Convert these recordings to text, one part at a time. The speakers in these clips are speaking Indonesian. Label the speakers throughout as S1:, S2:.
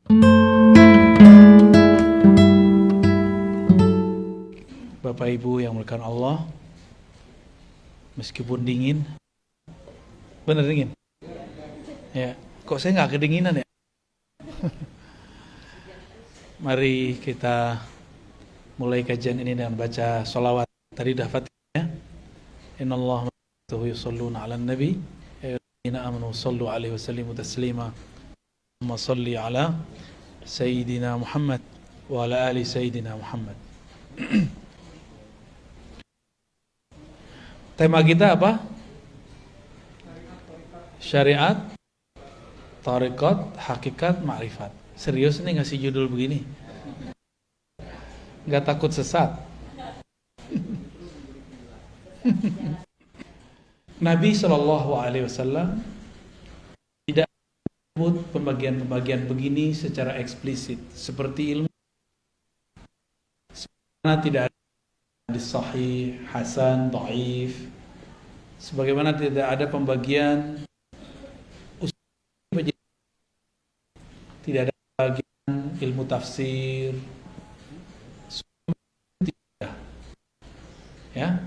S1: Bapak Ibu yang dimuliakan Allah, meskipun dingin, bener dingin? Ya, kok saya nggak kedinginan ya? Mari kita mulai kajian ini dengan baca sholawat. Tadi dah Fatihah. Innallaha wa malaikatahu yusholluna 'alan nabi ya ayyuhallazina amanu shollu 'alaihi wa sallimu taslima. Allahumma sholli 'ala sayyidina Muhammad wa 'ala ali sayyidina Muhammad. Tema kita apa? Syariat, tarekat, hakikat, ma'rifat. Serius nih ngasih judul begini? Gak takut sesat? Nabi SAW tidak menyebut pembagian-pembagian begini secara eksplisit seperti ilmu. Sebagaimana tidak ada hadis sahih, hasan, dhaif. Sebagaimana tidak ada pembagian usul, tidak ada pembagian ilmu tafsir. Ya.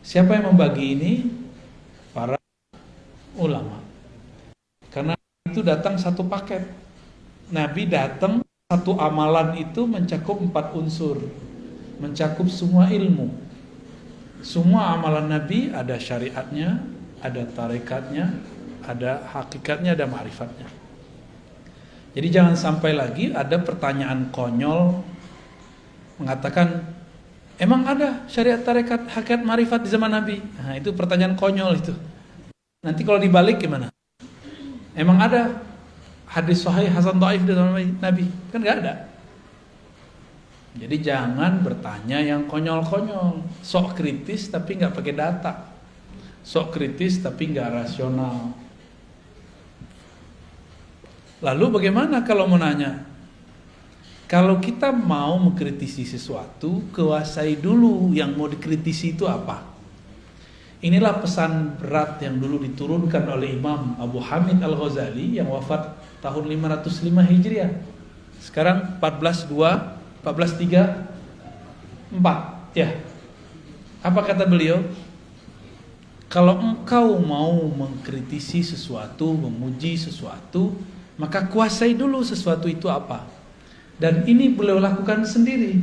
S1: Siapa yang membagi ini? Para ulama. Karena itu datang satu paket. Nabi datang satu amalan itu mencakup 4 unsur, mencakup semua ilmu. Semua amalan Nabi ada syariatnya, ada tarekatnya, ada hakikatnya, ada ma'rifatnya. Jadi jangan sampai lagi ada pertanyaan konyol mengatakan, emang ada syariat, tarekat, hakikat, ma'rifat di zaman Nabi? Nah, itu pertanyaan konyol itu. Nanti kalau dibalik gimana? Emang ada hadis sahih, hasan, dhaif di zaman Nabi? Kan gak ada. Jadi jangan bertanya yang konyol-konyol. Sok kritis tapi gak pakai data. Sok kritis tapi gak rasional. Lalu bagaimana kalau mau nanya? Kalau kita mau mengkritisi sesuatu, kuasai dulu yang mau dikritisi itu apa. Inilah pesan berat yang dulu diturunkan oleh Imam Abu Hamid Al-Ghazali yang wafat tahun 505 Hijriah. Sekarang 1434 ya. Apa kata beliau? Kalau engkau mau mengkritisi sesuatu, memuji sesuatu, maka kuasai dulu sesuatu itu apa. Dan ini beliau lakukan sendiri.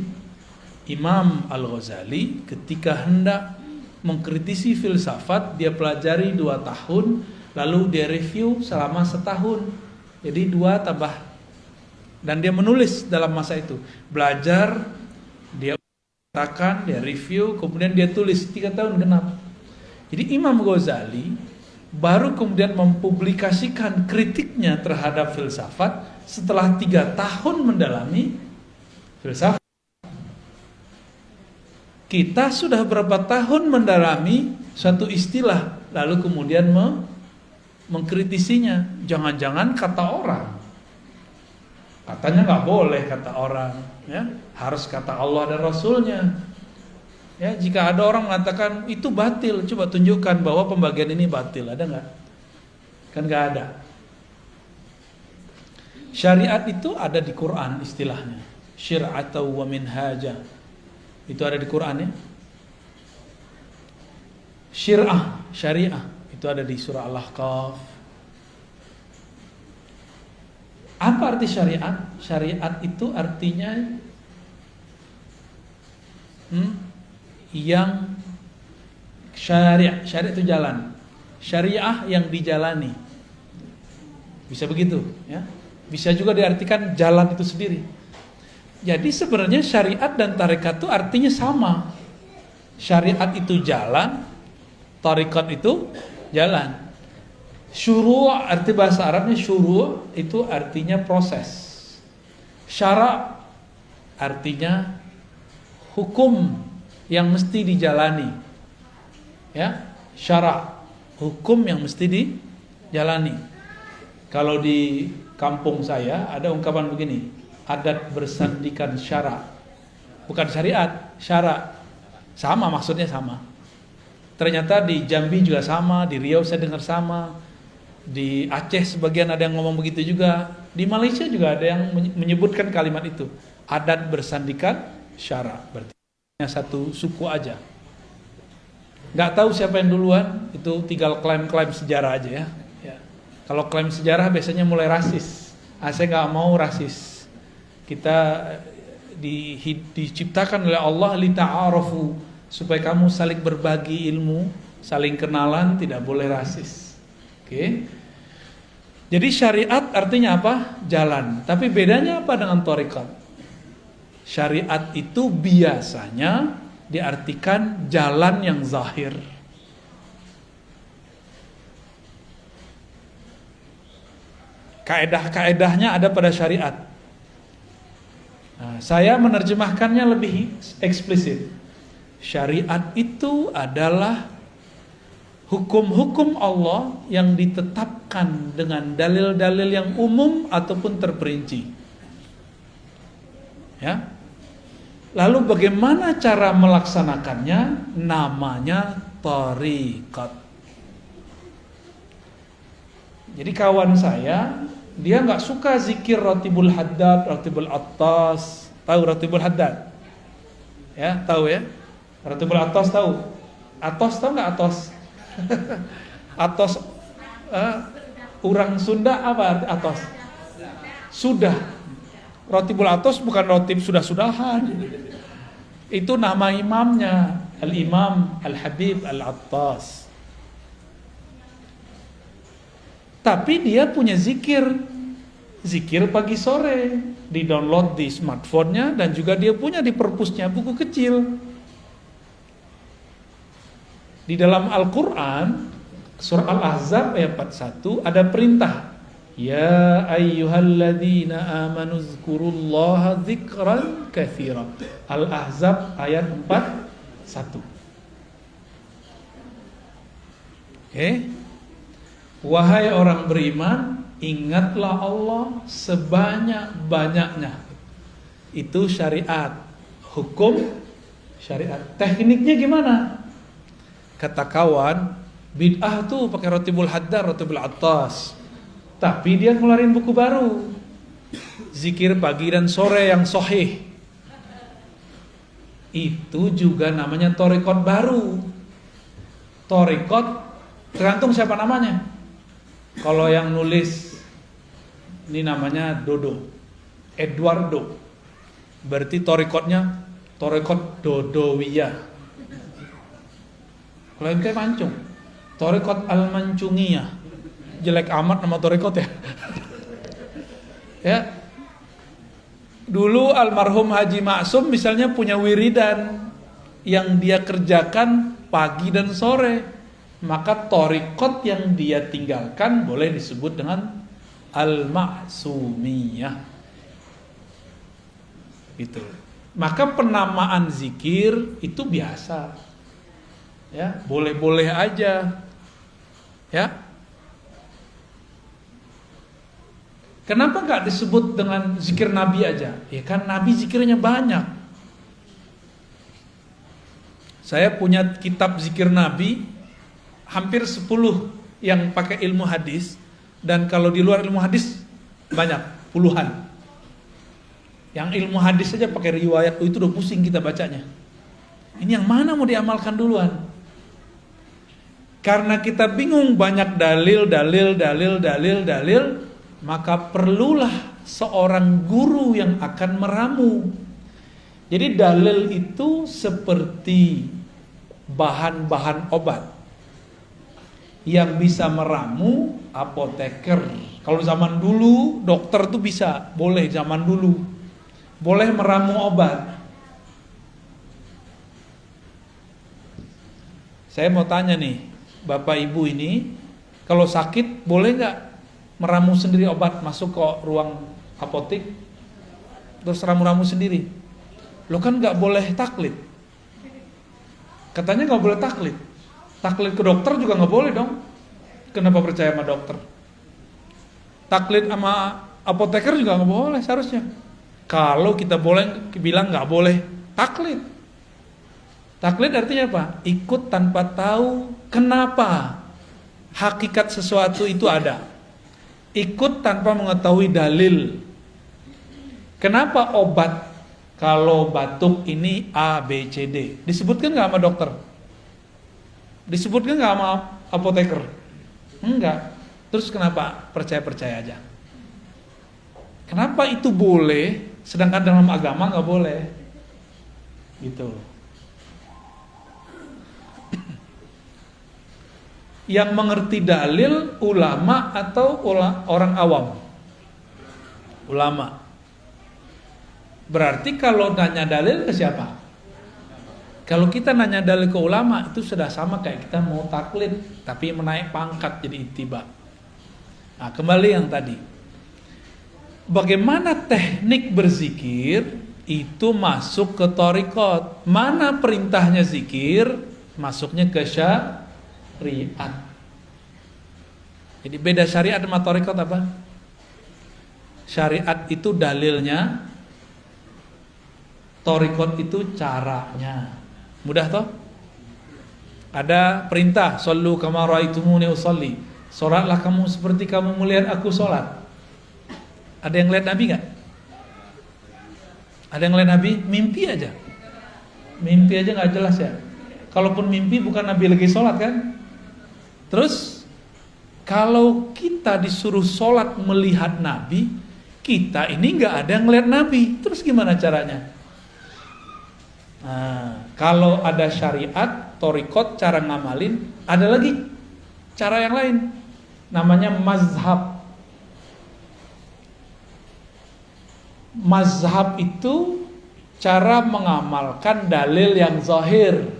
S1: Imam Al-Ghazali ketika hendak mengkritisi filsafat, dia pelajari 2 tahun, lalu dia review selama 1 tahun. Jadi 2 tambah. Dan dia menulis dalam masa itu. Belajar, dia katakan, dia review, kemudian dia tulis 3 tahun genap. Jadi Imam Ghazali baru kemudian mempublikasikan kritiknya terhadap filsafat setelah 3 tahun mendalami filsafat. Kita sudah berapa tahun mendalami suatu istilah, lalu kemudian mengkritisinya. Jangan-jangan kata orang. Katanya nggak boleh kata orang, ya, harus kata Allah dan Rasulnya. Ya, jika ada orang mengatakan itu batil, coba tunjukkan bahwa pembagian ini batil, ada nggak? Kan nggak ada. Syariat itu ada di Quran istilahnya. Syir'atan wa minhaja. Itu ada di Quran ya. Syir'ah, syariah, itu ada di surah Al-Ahqaf. Apa arti syariat? Syariat itu artinya yang syariat itu jalan. Syariah yang dijalani. Bisa begitu ya. Bisa juga diartikan jalan itu sendiri. Jadi sebenarnya syariat dan tarekat itu artinya sama. Syariat itu jalan, tarekat itu jalan. Syuru' arti bahasa Arabnya syuru' itu artinya proses. Syara' artinya hukum yang mesti dijalani. Ya, syara' hukum yang mesti dijalani. Kalau di kampung saya ada ungkapan begini, adat bersandikan syara. Bukan syariat, syara. Sama, maksudnya sama. Ternyata di Jambi juga sama, di Riau saya dengar sama. Di Aceh sebagian ada yang ngomong begitu juga. Di Malaysia juga ada yang menyebutkan kalimat itu. Adat bersandikan syara. Berarti hanya satu suku aja. Nggak tahu siapa yang duluan, itu tinggal klaim-klaim sejarah aja ya. Kalau klaim sejarah biasanya mulai rasis. Saya nggak mau rasis. Kita diciptakan oleh Allah lita'arafu, supaya kamu saling berbagi ilmu, saling kenalan, tidak boleh rasis. Oke. Jadi syariat artinya apa? Jalan. Tapi bedanya apa dengan thariqat? Syariat itu biasanya diartikan jalan yang zahir. Kaedah-kaedahnya ada pada syariat. Nah, saya menerjemahkannya lebih eksplisit. Syariat itu adalah hukum-hukum Allah yang ditetapkan dengan dalil-dalil yang umum ataupun terperinci. Ya. Lalu bagaimana cara melaksanakannya? Namanya thariqat. Jadi kawan saya, dia nggak suka zikir Ratibul Haddad, Ratibul Attas. Tahu Ratibul Haddad? Ya, tahu ya? Ratibul Attas tahu? Atos tahu nggak Atos? Atos, orang Sunda apa arti Atos? Sudah. Ratibul Atos bukan rotib sudah-sudahan. Itu nama imamnya, Al-Imam Al-Habib Al-Attas. Tapi dia punya zikir pagi sore, di-download di smartphone-nya, dan juga dia punya di perpusnya buku kecil. Di dalam Al-Quran, surah Al-Ahzab ayat 41 ada perintah. Ya ayyuhalladzina amanu zkurullaha dzikran katsira. Al-Ahzab ayat 41. Oke. Wahai orang beriman, ingatlah Allah sebanyak-banyaknya. Itu syariat, hukum syariat. Tekniknya gimana? Kata kawan, bid'ah tuh pakai Ratibul Haddad, Ratibul Attas. Tapi dia ngeluarin buku baru, zikir pagi dan sore yang sahih. Itu juga namanya thariqat baru. Thariqat tergantung siapa namanya. Kalau yang nulis ini namanya Dodo, Eduardo. Berarti thariqatnya thariqat Dodowiyah. Kalau ente mancung, thariqat al-mancungiyah. Jelek amat nama thariqat ya. Ya. Dulu almarhum Haji Maksum misalnya punya wiridan yang dia kerjakan pagi dan sore. Maka thariqat yang dia tinggalkan boleh disebut dengan al-maksumiyah. Gitu. Maka penamaan zikir itu biasa. Ya, boleh-boleh aja. Ya. Kenapa nggak disebut dengan zikir Nabi aja? Ya kan Nabi zikirnya banyak. Saya punya kitab zikir Nabi hampir 10 yang pakai ilmu hadis, dan kalau di luar ilmu hadis banyak, puluhan. Yang ilmu hadis saja pakai riwayat, itu udah pusing kita bacanya. Ini yang mana mau diamalkan duluan? Karena kita bingung, banyak dalil, maka perlulah seorang guru yang akan meramu. Jadi dalil itu seperti bahan-bahan obat. Yang bisa meramu apoteker. Kalau zaman dulu dokter tuh bisa, boleh zaman dulu. Boleh meramu obat. Saya mau tanya nih, Bapak Ibu ini, kalau sakit boleh nggak meramu sendiri obat, masuk ke ruang apotik terus ramu-ramu sendiri? Lo kan nggak boleh taklid. Katanya nggak boleh taklid. Taklid ke dokter juga nggak boleh dong. Kenapa percaya sama dokter? Taklid sama apoteker juga nggak boleh seharusnya. Kalau kita boleh bilang nggak boleh taklid. Taklid artinya apa? Ikut tanpa tahu kenapa. hakikat sesuatu itu ada. Ikut tanpa mengetahui dalil. Kenapa obat kalau batuk ini A, B, C, D? Disebutkan nggak sama dokter? Disebutkan nggak sama apoteker? Enggak. Terus kenapa percaya-percaya aja? Kenapa itu boleh, sedangkan dalam agama nggak boleh? Gitu. Yang mengerti dalil ulama atau orang awam? Ulama. Berarti kalau nanya dalil ke siapa? Kalau kita nanya dalil ke ulama, itu sudah sama kayak kita mau taklid tapi menaik pangkat jadi ittiba. Nah, kembali yang tadi. Bagaimana teknik berzikir itu masuk ke thariqat? Mana perintahnya zikir, masuknya ke syariat. Jadi beda syariat sama thariqat apa? Syariat itu dalilnya, thariqat itu caranya. Mudah toh? Ada perintah, shollu kama raaitumuni usolli. Salatlah kamu seperti kamu melihat aku salat. Ada yang lihat Nabi nggak? Ada yang lihat Nabi? Mimpi aja. Mimpi aja nggak jelas ya. Kalaupun mimpi bukan Nabi lagi salat kan? Terus kalau kita disuruh salat melihat Nabi, kita ini nggak ada yang lihat Nabi. Terus gimana caranya? Nah, kalau ada syariat, thariqat, cara ngamalin, ada lagi cara yang lain. Namanya mazhab. Mazhab itu cara mengamalkan dalil yang zahir.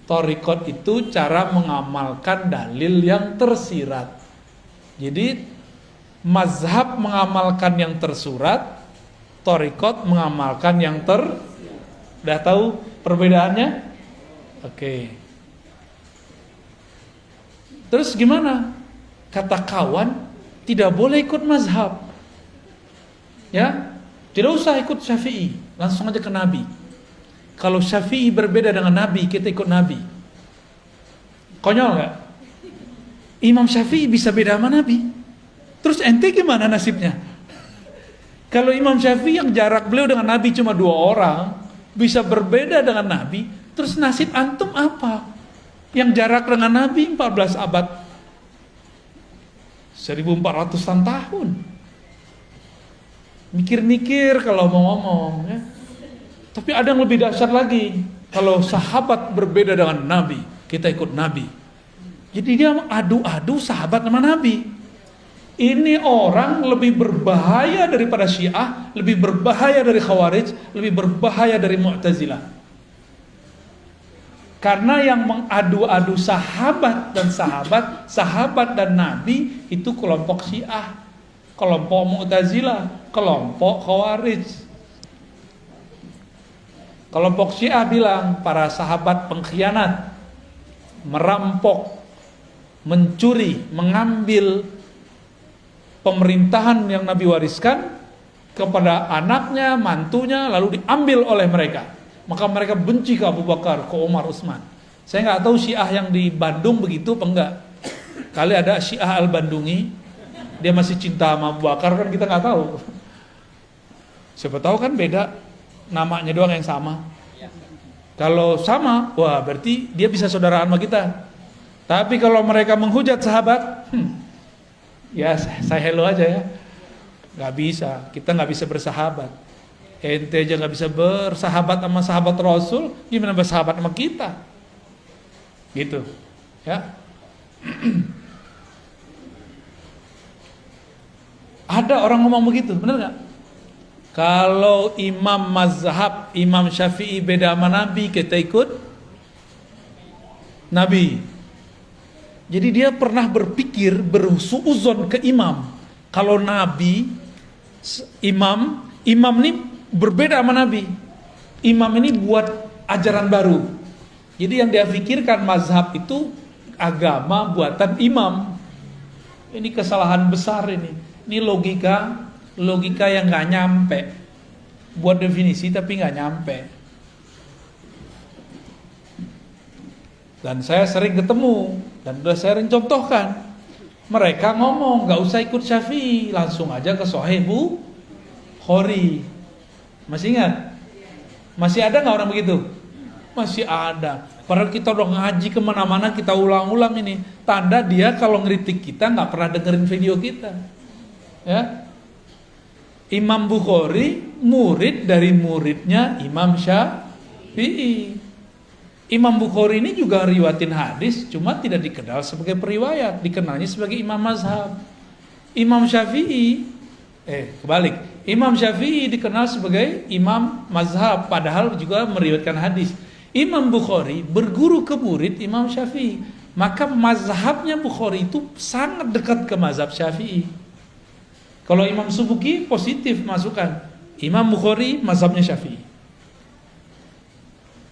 S1: Thariqat itu cara mengamalkan dalil yang tersirat. Jadi mazhab mengamalkan yang tersurat, thariqat mengamalkan yang Udah tahu perbedaannya? Oke. Terus gimana? Kata kawan, tidak boleh ikut mazhab. Ya, tidak usah ikut Syafi'i, langsung aja ke Nabi. Kalau Syafi'i berbeda dengan Nabi, kita ikut Nabi. Konyol nggak? Imam Syafi'i bisa beda sama Nabi. Terus ente gimana nasibnya? Kalau Imam Syafi'i yang jarak beliau dengan Nabi cuma 2 orang, bisa berbeda dengan Nabi, terus nasib antum apa? Yang jarak dengan Nabi 14 abad, 1400-an tahun. Mikir-mikir kalau mau ngomong ya. Tapi ada yang lebih dahsyat lagi. Kalau sahabat berbeda dengan Nabi, kita ikut Nabi. Jadi dia adu-adu sahabat sama Nabi. Ini orang lebih berbahaya daripada Syiah, lebih berbahaya dari Khawarij, lebih berbahaya dari Mu'tazilah. Karena yang mengadu-adu sahabat dan Nabi itu kelompok Syiah, kelompok Mu'tazilah, kelompok Khawarij. Kelompok Syiah bilang para sahabat pengkhianat, merampok, mencuri, mengambil pemerintahan yang Nabi wariskan kepada anaknya, mantunya, lalu diambil oleh mereka. Maka mereka benci ke Abu Bakar, ke Umar, Utsman. Saya nggak tahu Syiah yang di Bandung begitu apa enggak. Kali ada Syiah Al-Bandungi, dia masih cinta sama Abu Bakar, kan kita nggak tahu. Siapa tahu kan beda, namanya doang yang sama. Kalau sama, wah berarti dia bisa saudaraan sama kita. Tapi kalau mereka menghujat sahabat, ya saya hello aja ya. Gak bisa, kita gak bisa bersahabat. Ente aja gak bisa bersahabat sama sahabat Rasul, gimana bersahabat sama kita? Gitu ya. Ada orang ngomong begitu, bener gak? Kalau imam mazhab, Imam Syafi'i beda sama Nabi, kita ikut Nabi. Jadi dia pernah berpikir, bersuuzon ke imam. Kalau Nabi, imam ini berbeda sama Nabi. Imam ini buat ajaran baru. Jadi yang dia pikirkan mazhab itu agama buatan imam. Ini kesalahan besar ini. Ini logika yang nggak nyampe. Buat definisi tapi nggak nyampe. Dan saya sering ketemu Dan udah saya contohkan, mereka ngomong nggak usah ikut Syafi'i, langsung aja ke Sahih Bukhari. Masih ingat? Masih ada nggak orang begitu? Masih ada. Padahal kita udah ngaji kemana-mana, kita ulang-ulang ini. Tanda dia kalau ngeritik kita nggak pernah dengerin video kita. Ya. Imam Bukhari murid dari muridnya Imam Syafi'i. Imam Bukhari ini juga riwayatin hadis, cuma tidak dikenal sebagai periwayat, dikenalnya sebagai imam mazhab. Imam Syafi'i, kebalik. Imam Syafi'i dikenal sebagai imam mazhab, padahal juga meriwayatkan hadis. Imam Bukhari berguru ke murid Imam Syafi'i, maka mazhabnya Bukhari itu sangat dekat ke mazhab Syafi'i. Kalau Imam Subuki positif masukan, Imam Bukhari mazhabnya Syafi'i.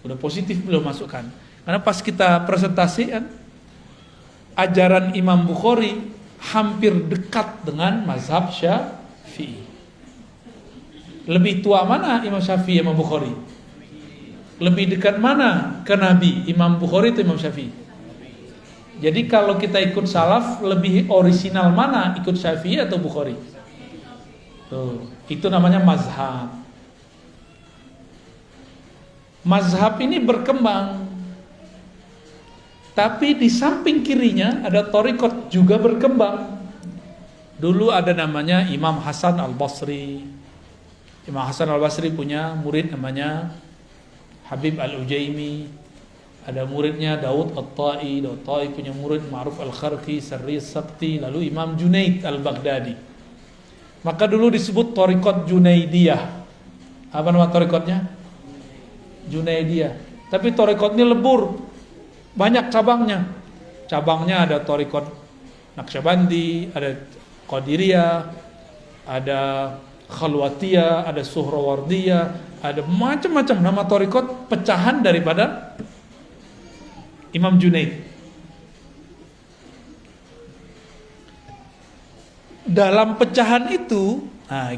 S1: Udah positif belum masukkan. Karena pas kita presentasi kan, ajaran Imam Bukhari hampir dekat dengan mazhab Syafi'i. Lebih tua mana Imam Syafi'i, Imam Bukhari? Lebih dekat mana ke Nabi, Imam Bukhari atau Imam Syafi'i? Jadi kalau kita ikut salaf, lebih orisinal mana, ikut Syafi'i atau Bukhari? Tuh, itu namanya mazhab. Mazhab ini berkembang, tapi di samping kirinya ada thariqat juga berkembang. Dulu ada namanya Imam Hasan Al-Basri. Imam Hasan Al-Basri punya murid namanya Habib Al-Ujaimi. Ada muridnya Daud At-Tai. Daud At-Tai punya murid Ma'ruf Al-Kharqi, Sarri Sakti. Lalu Imam Junaid Al-Baghdadi. Maka dulu disebut thariqat Junaidiyah. Apa nama thariqatnya? Junaidiyah. Tapi thariqat ini lebur, banyak cabangnya. Cabangnya ada thariqat Naqsyabandi, ada Qadiriyah, ada Khalwatiyah, ada Suhrawardiyah, ada macam-macam nama thariqat pecahan daripada Imam Junaid. Dalam pecahan itu,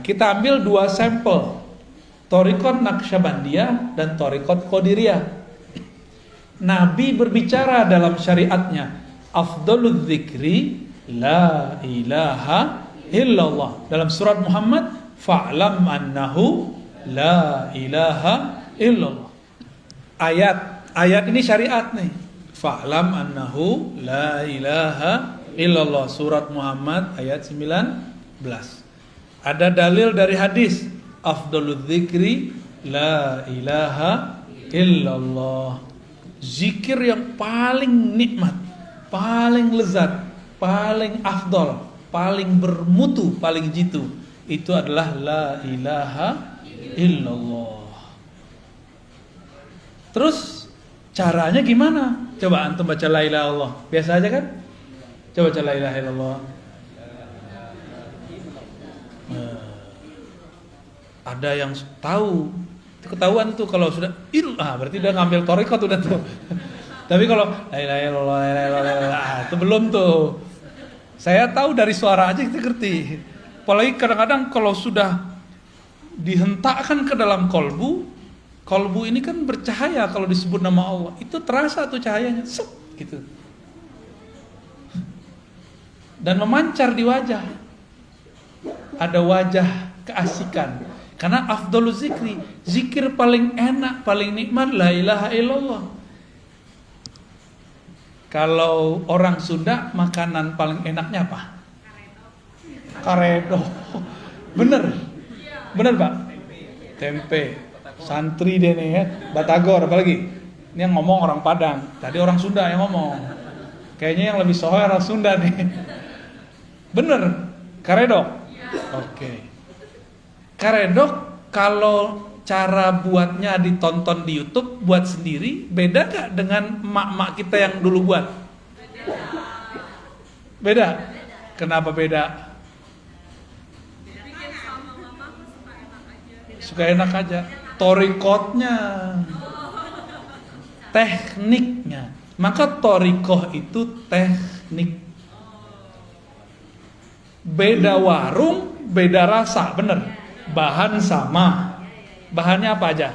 S1: kita ambil dua sampel. Thariqat Naqsyabandiyah dan Thariqat Qadiriyah. Nabi berbicara dalam syariatnya, afdalul dzikri la ilaha illallah. Dalam surat Muhammad, fa'lam annahu la ilaha illallah. Ayat ini syariat nih. Fa'lam annahu la ilaha illallah. Surat Muhammad ayat 19. Ada dalil dari hadis, afdalul dzikri la ilaha illallah. Zikir yang paling nikmat, paling lezat, paling afdal, paling bermutu, paling jitu, itu adalah la ilaha illallah. Terus caranya gimana? Coba antum baca la ilaha illallah. Biasa aja kan? Coba baca la ilaha illallah. Ada yang tahu, itu ketahuan tuh kalau sudah berarti udah ngambil thariqat udah tuh. Tapi kalau la ilaha illallah, itu belum tuh. Saya tahu dari suara aja kita ngerti. Apalagi kadang-kadang kalau sudah dihentakkan ke dalam kolbu ini kan bercahaya kalau disebut nama Allah. Itu terasa tuh cahayanya, gitu. Dan memancar di wajah. Ada wajah keasikan. Karena afdhalul zikri, zikir paling enak, paling nikmat la ilaha illallah. Kalau orang Sunda makanan paling enaknya apa? Karedok. Bener Pak. Tempe. Santri deh nih ya. Batagor apalagi. Ini yang ngomong orang Padang. Tadi orang Sunda yang ngomong. Kayaknya yang lebih sohor orang Sunda nih. Bener. Karedok. Oke. Karedok kalau cara buatnya ditonton di YouTube, buat sendiri, beda gak dengan emak-emak kita yang dulu buat? Beda? Kenapa beda? Suka enak aja. Thariqatnya, tekniknya. Maka thariqah itu teknik. Beda warung, beda rasa, bener. Bahan sama. Bahannya apa aja?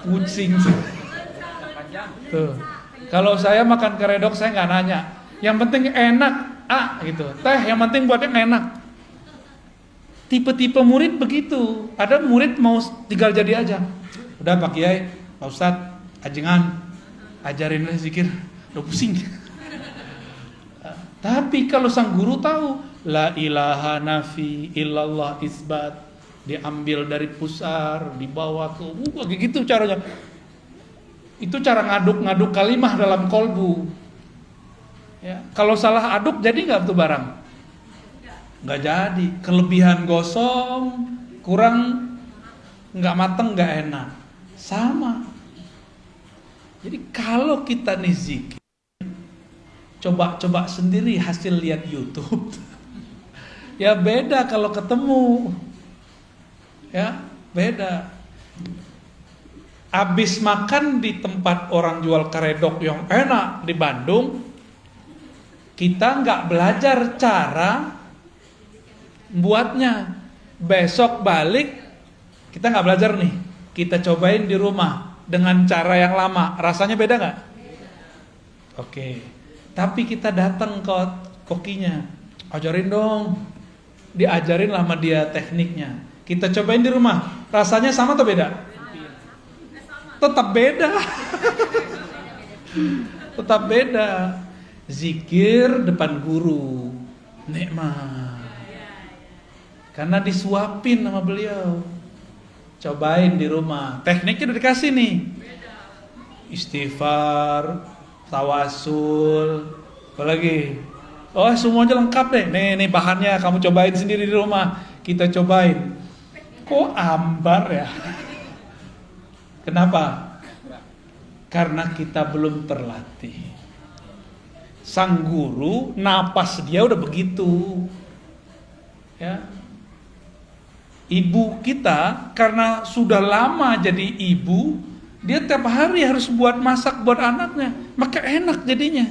S1: Kucing. Tuh. Kalau saya makan keredok saya nggak nanya. Yang penting enak, gitu. Teh yang penting buatnya enak. Tipe-tipe murid begitu. Ada murid mau tinggal jadi aja. Udah Pak Kiai, Pak Ustadz, ajengan, ajarin zikir. Udah pusing. Tapi kalau sang guru tahu, la ilaha nafi illallah isbat, diambil dari pusar, dibawa ke, kayak gitu caranya. Itu cara ngaduk-ngaduk kalimah dalam kolbu. Ya, kalau salah aduk jadi nggak tuh barang? Nggak jadi. Kelebihan gosong, kurang, nggak mateng, nggak enak. Sama. Jadi kalau kita nih zikir, coba sendiri hasil lihat YouTube. Ya beda kalau ketemu. Ya beda. Abis makan di tempat orang jual keredok yang enak di Bandung, kita nggak belajar cara buatnya. Besok balik kita nggak belajar nih, kita cobain di rumah dengan cara yang lama. Rasanya beda nggak? Oke. Tapi kita datang ke kokinya, ajarin dong, diajarin sama dia tekniknya. Kita cobain di rumah, rasanya sama atau beda? Tetap beda. Tetap beda. Zikir depan guru, nikmat. Karena disuapin sama beliau. Cobain di rumah. Tekniknya udah dikasih nih. Istighfar, tawasul, apalagi. Oh, semuanya lengkap deh. Nih bahannya kamu cobain sendiri di rumah. Kita cobain. Kok ambar ya? Kenapa? Karena kita belum terlatih. Sang guru napas dia udah begitu. Ya. Ibu kita karena sudah lama jadi ibu, dia tiap hari harus buat masak buat anaknya, maka enak jadinya.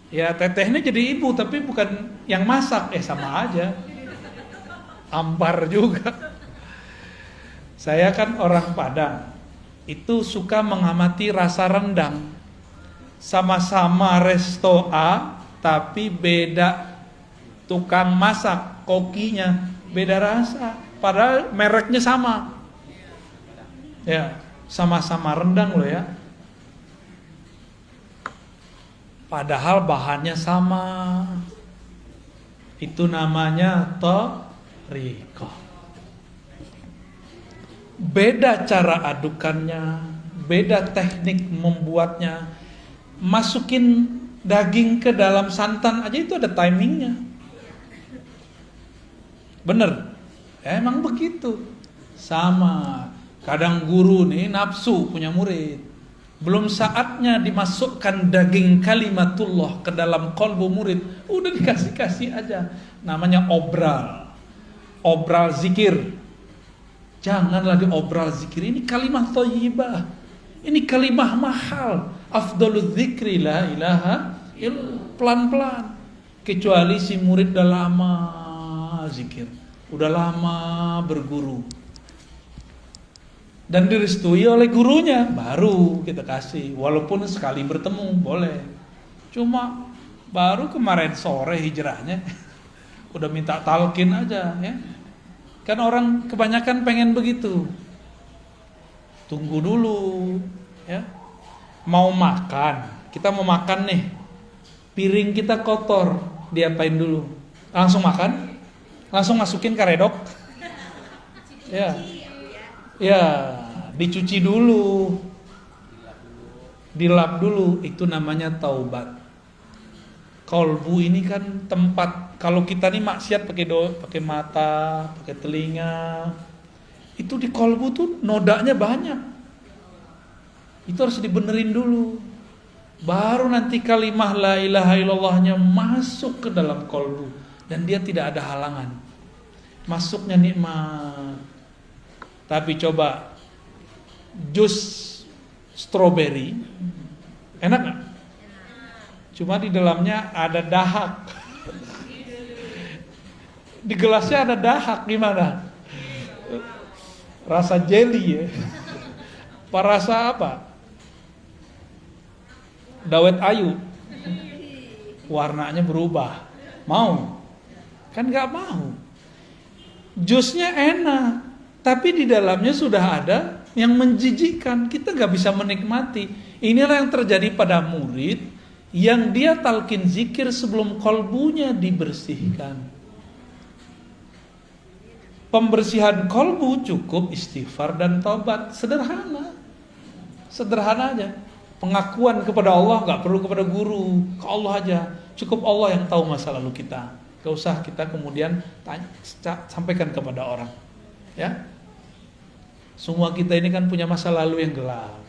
S1: Ya tetehnya jadi ibu tapi bukan yang masak, sama aja. Ampar juga. Saya kan orang Padang, itu suka mengamati rasa rendang. Sama-sama resto A, tapi beda tukang masak, kokinya beda rasa. Padahal mereknya sama. Ya, sama-sama rendang loh ya. Padahal bahannya sama. Itu namanya thariqah. Beda cara adukannya, beda teknik membuatnya. Masukin daging ke dalam santan aja itu ada timingnya. Bener? Emang begitu. Sama. Kadang guru nih nafsu punya murid. Belum saatnya dimasukkan daging kalimatullah ke dalam kolbu murid, udah dikasih-kasih aja. Namanya obral. Obral zikir. Jangan lagi obral zikir. Ini kalimah thayyibah. Ini kalimah mahal. Afdalul zikri la ilaha illallah. Pelan-pelan. Kecuali si murid udah lama zikir, udah lama berguru dan direstui oleh gurunya, baru kita kasih. Walaupun sekali bertemu boleh. Cuma baru kemarin sore hijrahnya udah minta talqin aja ya. Kan orang kebanyakan pengen begitu. Tunggu dulu ya. Mau makan, kita mau makan nih. Piring kita kotor, diapain dulu? Langsung makan? Langsung masukin karedok? Ya. Ya, dicuci dulu. Dilap dulu, itu namanya taubat. Kolbu ini kan tempat, kalau kita nih maksiat pakai mata, pakai telinga, itu di kolbu tuh nodanya banyak. Itu harus dibenerin dulu. Baru nanti kalimah la ilaha illallahnya masuk ke dalam kolbu dan dia tidak ada halangan. Masuknya nikmat. Tapi coba jus stroberi enak gak? Cuma di dalamnya ada dahak. Di gelasnya ada dahak, gimana? Rasa jelly ya? Rasa apa? dawet ayu, warnanya berubah, mau? Kan nggak mau. Jusnya enak, tapi di dalamnya sudah ada yang menjijikkan. Kita nggak bisa menikmati. Inilah yang terjadi pada murid yang dia talqin zikir sebelum kolbunya dibersihkan. Pembersihan kolbu cukup istighfar dan taubat, sederhana aja. Pengakuan kepada Allah nggak perlu kepada guru, ke Allah aja. Cukup Allah yang tahu masa lalu kita. Gak usah kita kemudian sampaikan kepada orang. Ya, semua kita ini kan punya masa lalu yang gelap.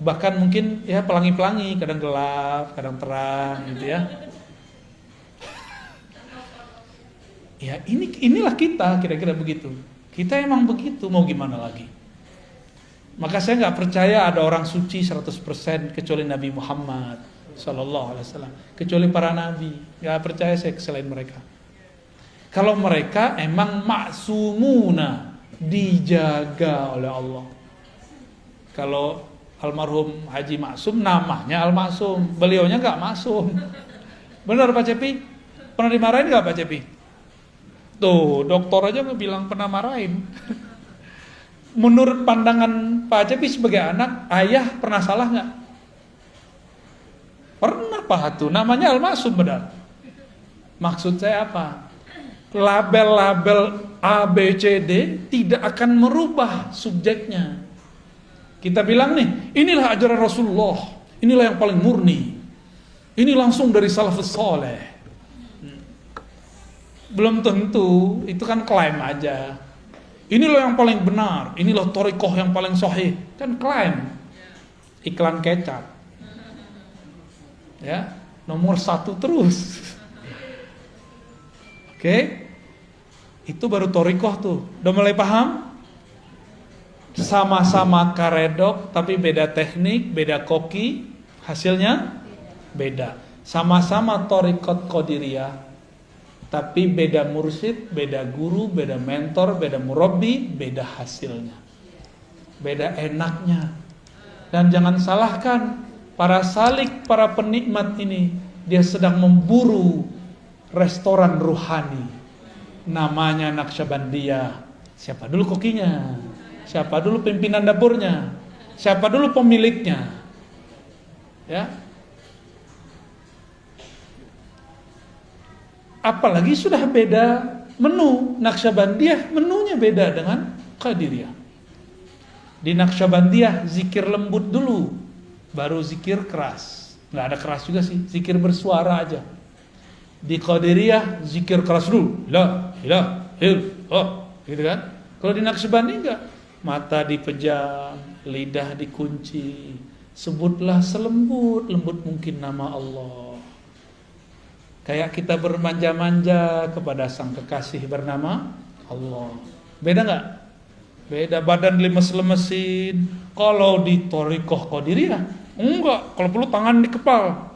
S1: Bahkan mungkin ya pelangi-pelangi, kadang gelap, kadang terang gitu ya. Ya inilah kita, kira-kira begitu. Kita emang begitu, mau gimana lagi? Maka saya nggak percaya ada orang suci 100% kecuali Nabi Muhammad Sallallahu Alaihi Wasallam, kecuali para nabi. Nggak percaya saya selain mereka. Kalau mereka emang maksumuna, dijaga oleh Allah. Kalau almarhum Haji Maksum namanya Al-Maksum, beliaunya nggak maksum. Benar Pak Cepi? Pernah dimarahin nggak Pak Cepi? Tuh dokter aja bilang pernah marahin. Menurut pandangan Pak Cepi sebagai anak, ayah pernah salah nggak? Pernah Pak, tuh namanya Al-Maksum benar. Maksud saya apa? Label-label A, B, C, D tidak akan merubah subjeknya. Kita bilang nih, inilah ajaran Rasulullah, inilah yang paling murni, ini langsung dari salafus saleh. Belum tentu, itu kan klaim aja. Inilah yang paling benar, inilah thariqah yang paling sahih, kan klaim, iklan kecap. Ya, nomor 1 terus. Oke, itu baru thariqah tuh. Udah mulai paham? Sama-sama karedok, tapi beda teknik, beda koki, hasilnya beda. Sama-sama thariqat qadiriyah, tapi beda mursyid, beda guru, beda mentor, beda murabbi, beda hasilnya, beda enaknya. Dan jangan salahkan para salik, para penikmat ini, dia sedang memburu restoran ruhani, namanya Naqsyabandiyah. Siapa dulu kokinya? Siapa dulu pimpinan dapurnya? Siapa dulu pemiliknya? Ya. Apalagi sudah beda menu. Naqsyabandiyah menunya beda dengan Qadiriyah. Di Naqsyabandiyah zikir lembut dulu, baru zikir keras. Nggak ada keras juga sih, zikir bersuara aja. Di Qadiriyah zikir keras dulu, la ilaha illallah, gitu kan? Kalau di Naqsyabandi enggak, mata dipejam, lidah dikunci, sebutlah selembut-lembut mungkin nama Allah. Kayak kita bermanja-manja kepada sang kekasih bernama Allah. Beda enggak? Beda, badan lemes-lemesin. Kalau di thariqah Qadiriyah enggak, kalau perlu tangan dikepal.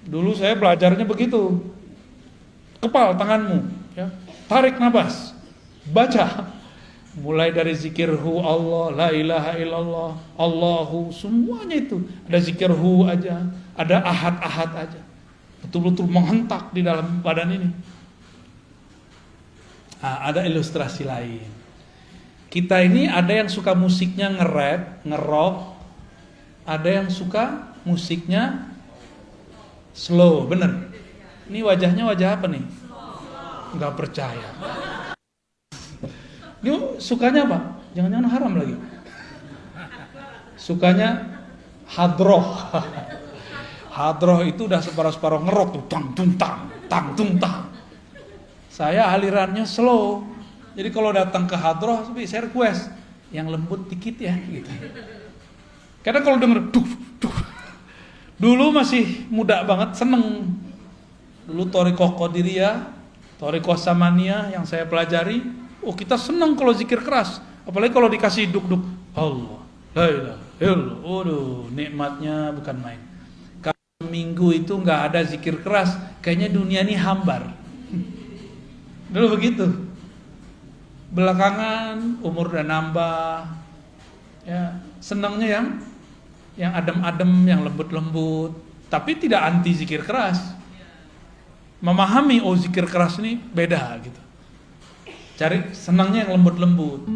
S1: Dulu saya belajarnya begitu. Kepal tanganmu, ya. Tarik nafas. Baca. Mulai dari zikirhu Allah, la ilaha illallah, Allahu, semuanya itu. Ada zikirhu aja, ada ahad-ahad aja. Betul-betul menghentak di dalam badan ini. Nah, ada ilustrasi lain. Kita ini ada yang suka musiknya nge-rap, nge-rock. Ada yang suka musiknya slow, bener. Ini wajahnya wajah apa nih? Nggak percaya. Dia sukanya apa? Jangan-jangan haram lagi. Sukanya hadroh. Hadroh itu udah separuh-separuh ngerok tuh, tang tung tang. Saya alirannya slow. Jadi kalau datang ke hadroh, saya request yang lembut dikit ya, gitu. Karena kalau denger duh. Dulu masih muda banget, seneng. Dulu thariqah Qadiriyah, thariqah Samaniyah yang saya pelajari, kita seneng kalau zikir keras. Apalagi kalau dikasih duk-duk. Allah, la ilaha illallah. Waduh, nikmatnya bukan main. Kalau minggu itu nggak ada zikir keras, kayaknya dunia ini hambar. Dulu begitu. Belakangan umur udah nambah, ya senangnya yang yang adem-adem, yang lembut-lembut, tapi tidak anti zikir keras. Memahami, oh zikir keras ini beda gitu. Cari senangnya yang lembut-lembut.